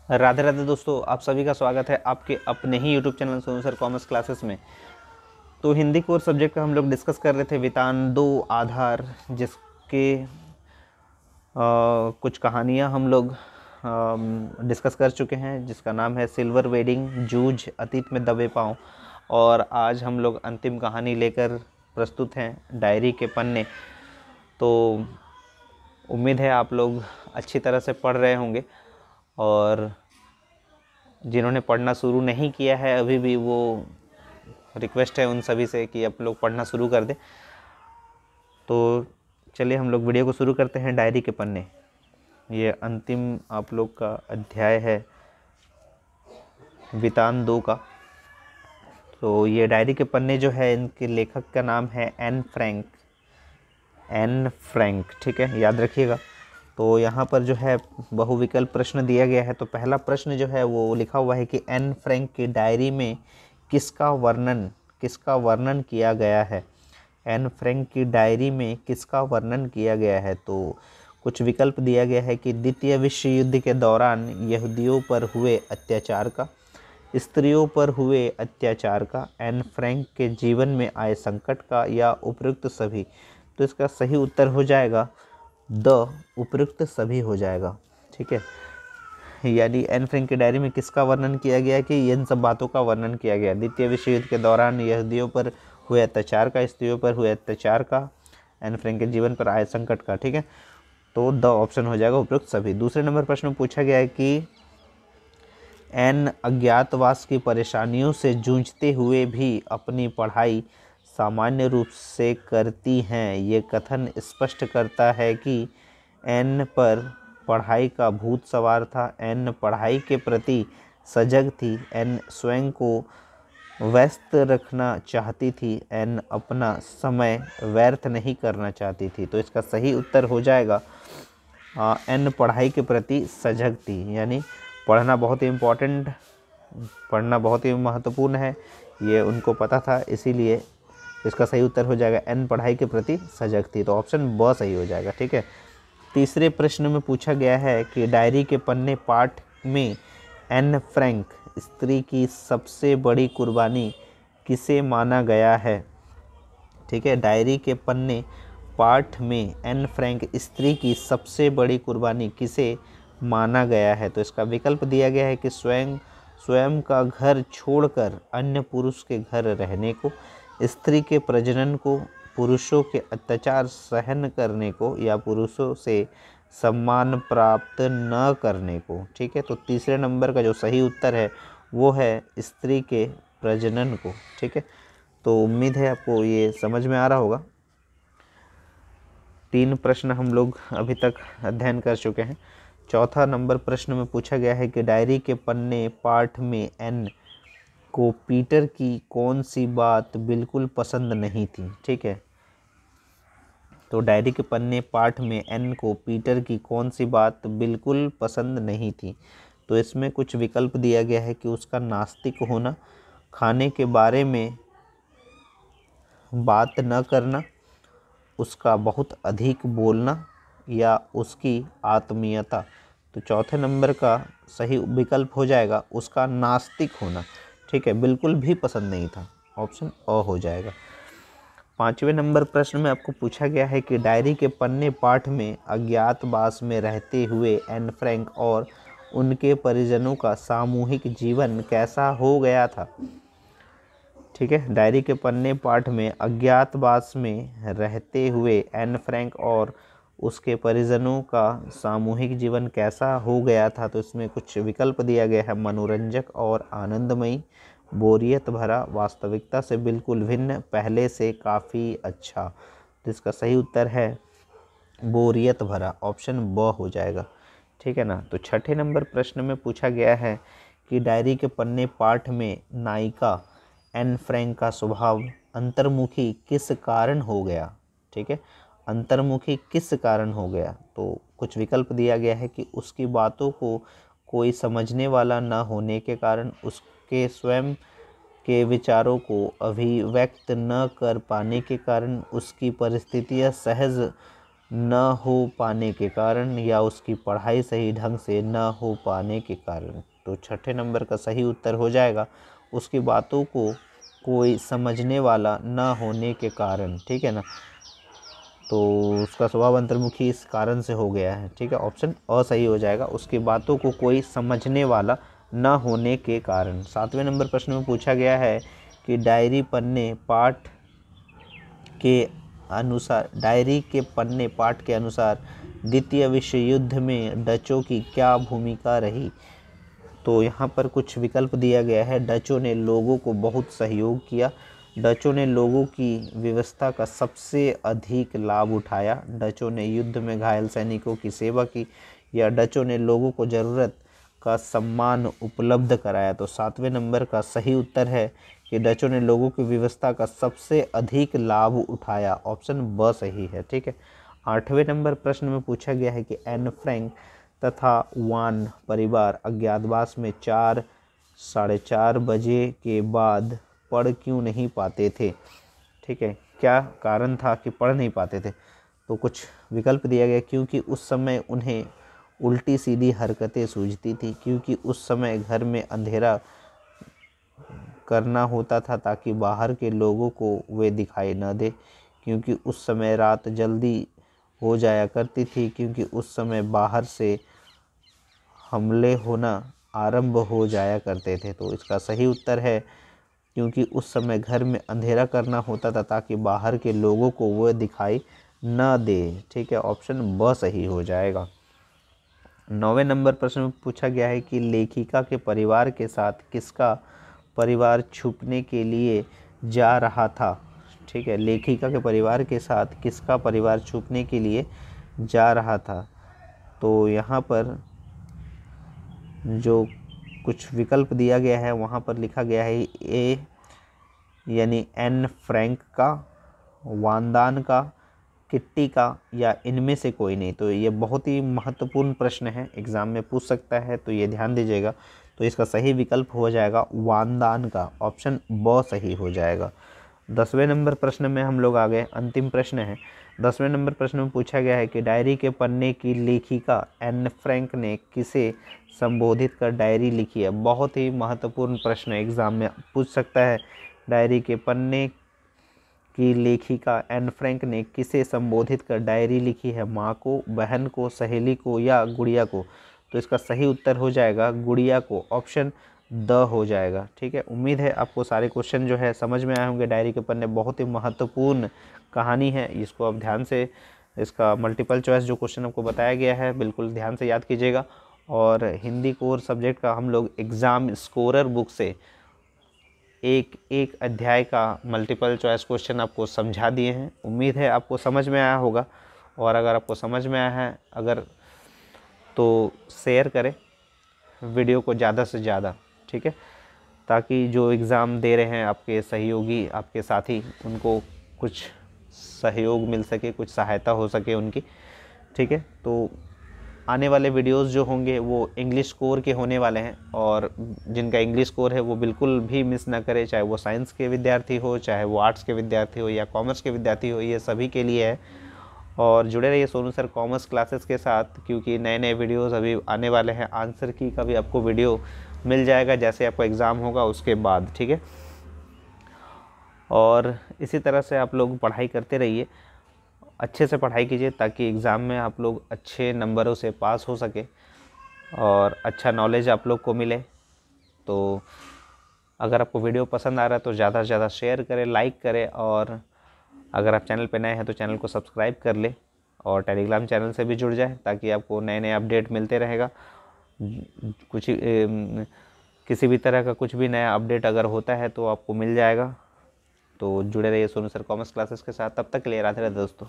राधे राधे दोस्तों, आप सभी का स्वागत है आपके अपने ही YouTube channel Sonu sir commerce classes में। तो हिंदी कोर्स सब्जेक्ट का हम लोग डिस्कस कर रहे थे वितान दो आधार, जिसके कुछ कहानियाँ हम लोग डिस्कस कर चुके हैं, जिसका नाम है सिल्वर वेडिंग, जूझ, अतीत में दबे पाँव। और आज हम लोग अंतिम कहानी लेकर प्रस्तुत हैं, डायरी के पन्ने। तो उम्मीद है आप लोग अच्छी तरह से पढ़ रहे होंगे, और जिन्होंने पढ़ना शुरू नहीं किया है अभी भी, वो रिक्वेस्ट है उन सभी से कि आप लोग पढ़ना शुरू कर दें। तो चलिए हम लोग वीडियो को शुरू करते हैं। डायरी के पन्ने, ये अंतिम आप लोग का अध्याय है वितान दो का। तो ये डायरी के पन्ने जो है, इनके लेखक का नाम है एन फ्रैंक। ठीक है, याद रखिएगा। तो यहाँ पर जो है बहुविकल्प प्रश्न दिया गया है। तो पहला प्रश्न जो है वो लिखा हुआ है कि एन फ्रैंक की डायरी में किसका वर्णन किया गया है। एन फ्रैंक की डायरी में किसका वर्णन किया गया है। तो कुछ विकल्प दिया गया है कि द्वितीय विश्व युद्ध के दौरान यहूदियों पर हुए अत्याचार का, स्त्रियों पर हुए अत्याचार का, एन फ्रैंक के जीवन में आए संकट का, या उपयुक्त सभी। तो इसका सही उत्तर हो जाएगा उपयुक्त सभी हो जाएगा। ठीक है, यानी एन फ्रैंक की डायरी में किसका वर्णन किया गया कि इन सब बातों का वर्णन किया गया। द्वितीय विश्व युद्ध के दौरान यहूदियों पर हुए अत्याचार का, स्त्रियों पर हुए अत्याचार का, एन फ्रैंक के जीवन पर आए संकट का। ठीक है, तो द ऑप्शन हो जाएगा उपयुक्त सभी। दूसरे नंबर प्रश्न में पूछा गया है कि एन अज्ञातवास की परेशानियों से जूझते हुए भी अपनी पढ़ाई सामान्य रूप से करती हैं। ये कथन स्पष्ट करता है कि एन पर पढ़ाई का भूत सवार था। एन पढ़ाई के प्रति सजग थी। एन स्वयं को व्यस्त रखना चाहती थी। एन अपना समय व्यर्थ नहीं करना चाहती थी। तो इसका सही उत्तर हो जाएगा एन पढ़ाई के प्रति सजग थी, यानी पढ़ना बहुत ही इम्पोर्टेंट, पढ़ना बहुत ही महत्वपूर्ण है, ये उनको पता था, इसीलिए इसका सही उत्तर हो जाएगा एन पढ़ाई के प्रति सजग थी। तो ऑप्शन ब सही हो जाएगा। ठीक है, तीसरे प्रश्न में पूछा गया है कि डायरी के पन्ने पाठ में एन फ्रैंक स्त्री की सबसे बड़ी कुर्बानी किसे माना गया है। ठीक है, डायरी के पन्ने पाठ में एन फ्रैंक स्त्री की सबसे बड़ी कुर्बानी किसे माना गया है। तो इसका विकल्प दिया गया है कि स्वयं का घर छोड़कर अन्य पुरुष के घर रहने को, स्त्री के प्रजनन को, पुरुषों के अत्याचार सहन करने को, या पुरुषों से सम्मान प्राप्त न करने को। ठीक है, तो तीसरे नंबर का जो सही उत्तर है वो है स्त्री के प्रजनन को। ठीक है, तो उम्मीद है आपको ये समझ में आ रहा होगा। 3 प्रश्न हम लोग अभी तक अध्ययन कर चुके हैं। चौथा नंबर प्रश्न में पूछा गया है कि डायरी के पन्ने पाठ में एन को पीटर की कौन सी बात बिल्कुल पसंद नहीं थी। ठीक है, तो डायरी के पन्ने पाठ में एन को पीटर की कौन सी बात बिल्कुल पसंद नहीं थी। तो इसमें कुछ विकल्प दिया गया है कि उसका नास्तिक होना, खाने के बारे में बात न करना, उसका बहुत अधिक बोलना, या उसकी आत्मीयता। तो चौथे नंबर का सही विकल्प हो जाएगा उसका नास्तिक होना। ठीक है, बिल्कुल भी पसंद नहीं था, ऑप्शन अ हो जाएगा। 5वें नंबर प्रश्न में आपको पूछा गया है कि डायरी के पन्ने पाठ में अज्ञातवास में रहते हुए एन फ्रैंक और उनके परिजनों का सामूहिक जीवन कैसा हो गया था। ठीक है, डायरी के पन्ने पाठ में अज्ञातवास में रहते हुए एन फ्रैंक और उसके परिजनों का सामूहिक जीवन कैसा हो गया था। तो इसमें कुछ विकल्प दिया गया है, मनोरंजक और आनंदमयी, बोरियत भरा, वास्तविकता से बिल्कुल भिन्न, पहले से काफ़ी अच्छा। तो इसका सही उत्तर है बोरियत भरा, ऑप्शन ब हो जाएगा। ठीक है ना। तो छठे नंबर प्रश्न में पूछा गया है कि डायरी के पन्ने पाठ में नायिका एन फ्रैंक का स्वभाव अंतर्मुखी किस कारण हो गया। ठीक है, अंतर्मुखी किस कारण हो गया। तो कुछ विकल्प दिया गया है कि उसकी बातों को कोई समझने वाला न होने के कारण, उसके स्वयं के विचारों को अभिव्यक्त न कर पाने के कारण, उसकी परिस्थितियां सहज न हो पाने के कारण या उसकी पढ़ाई सही ढंग से न हो पाने के कारण। तो छठे नंबर का सही उत्तर हो जाएगा उसकी बातों को कोई समझने वाला न होने के कारण। ठीक है ना, तो उसका स्वभाव अंतर्मुखी इस कारण से हो गया है। ठीक है, ऑप्शन अ सही हो जाएगा, उसकी बातों को कोई समझने वाला न होने के कारण। सातवें नंबर प्रश्न में पूछा गया है कि डायरी के पन्ने पाठ के अनुसार द्वितीय विश्व युद्ध में डचों की क्या भूमिका रही। तो यहाँ पर कुछ विकल्प दिया गया है। डचों ने लोगों को बहुत सहयोग किया, डचों ने लोगों की व्यवस्था का सबसे अधिक लाभ उठाया, डचों ने युद्ध में घायल सैनिकों की सेवा की, या डचों ने लोगों को ज़रूरत का सम्मान उपलब्ध कराया। तो सातवें नंबर का सही उत्तर है कि डचों ने लोगों की व्यवस्था का सबसे अधिक लाभ उठाया। ऑप्शन ब सही है। ठीक है, आठवें नंबर प्रश्न में पूछा गया है कि एन फ्रैंक तथा वान परिवार अज्ञातवास में 4-4:30 बजे के बाद पढ़ क्यों नहीं पाते थे। ठीक है, क्या कारण था कि पढ़ नहीं पाते थे। तो कुछ विकल्प दिया गया, क्योंकि उस समय उन्हें उल्टी सीधी हरकतें सूझती थी, क्योंकि उस समय घर में अंधेरा करना होता था ताकि बाहर के लोगों को वे दिखाई न दे, क्योंकि उस समय रात जल्दी हो जाया करती थी, क्योंकि उस समय बाहर से हमले होना आरंभ हो जाया करते थे। तो इसका सही उत्तर है क्योंकि उस समय घर में अंधेरा करना होता था ताकि बाहर के लोगों को वह दिखाई न दे। ठीक है, ऑप्शन ब सही हो जाएगा। नौवें नंबर प्रश्न में पूछा गया है कि लेखिका के परिवार के साथ किसका परिवार छुपने के लिए जा रहा था। ठीक है, लेखिका के परिवार के साथ किसका परिवार छुपने के लिए जा रहा था। तो यहाँ पर जो कुछ विकल्प दिया गया है वहाँ पर लिखा गया है ए यानी एन फ्रैंक का, वानदान का, किट्टी का, या इनमें से कोई नहीं। तो ये बहुत ही महत्वपूर्ण प्रश्न है, एग्ज़ाम में पूछ सकता है, तो ये ध्यान दीजिएगा। तो इसका सही विकल्प हो जाएगा वानदान का, ऑप्शन ब सही हो जाएगा। 10वें नंबर प्रश्न में हम लोग आ गए, अंतिम प्रश्न है। 10वें नंबर प्रश्न में पूछा गया है कि डायरी के पन्ने की लेखिका एन फ्रैंक ने किसे संबोधित कर डायरी लिखी है। बहुत ही महत्वपूर्ण प्रश्न एग्ज़ाम में पूछ सकता है। डायरी के पन्ने की लेखिका एन फ्रैंक ने किसे संबोधित कर डायरी लिखी है, माँ को, बहन को, सहेली को, या गुड़िया को। तो इसका सही उत्तर हो जाएगा गुड़िया को, ऑप्शन द हो जाएगा। ठीक है, उम्मीद है आपको सारे क्वेश्चन जो है समझ में आए होंगे। डायरी के पन्ने बहुत ही महत्वपूर्ण कहानी है, इसको आप ध्यान से, इसका मल्टीपल चॉइस जो क्वेश्चन आपको बताया गया है बिल्कुल ध्यान से याद कीजिएगा। और हिंदी कोर सब्जेक्ट का हम लोग एग्ज़ाम स्कोरर बुक से एक एक अध्याय का मल्टीपल चॉइस क्वेश्चन आपको समझा दिए हैं। उम्मीद है आपको समझ में आया होगा, और अगर आपको समझ में आया है तो शेयर करें वीडियो को ज़्यादा से ज़्यादा। ठीक है, ताकि जो एग्ज़ाम दे रहे हैं आपके सहयोगी, आपके साथी, उनको कुछ सहयोग मिल सके, कुछ सहायता हो सके उनकी। ठीक है, तो आने वाले वीडियोस जो होंगे वो इंग्लिश कोर के होने वाले हैं, और जिनका इंग्लिश कोर है वो बिल्कुल भी मिस ना करें, चाहे वो साइंस के विद्यार्थी हो, चाहे वो आर्ट्स के विद्यार्थी हो, या कॉमर्स के विद्यार्थी हो, ये सभी के लिए है। और जुड़े रहिए सोनू सर कॉमर्स क्लासेस के साथ, क्योंकि नए नए वीडियोस अभी आने वाले हैं। आंसर की का भी आपको वीडियो मिल जाएगा जैसे आपको एग्ज़ाम होगा उसके बाद। ठीक है, और इसी तरह से आप लोग पढ़ाई करते रहिए, अच्छे से पढ़ाई कीजिए ताकि एग्ज़ाम में आप लोग अच्छे नंबरों से पास हो सके और अच्छा नॉलेज आप लोग को मिले। तो अगर आपको वीडियो पसंद आ रहा है तो ज़्यादा से ज़्यादा शेयर करें, लाइक करें, और अगर आप चैनल पर नए हैं तो चैनल को सब्सक्राइब कर ले, और टेलीग्राम चैनल से भी जुड़ जाए ताकि आपको नए नए अपडेट मिलते रहेगा। कुछ किसी भी तरह का कुछ भी नया अपडेट अगर होता है तो आपको मिल जाएगा। तो जुड़े रहिए सोनू सर कॉमर्स क्लासेस के साथ। तब तक के लिए राधे राधे दोस्तों।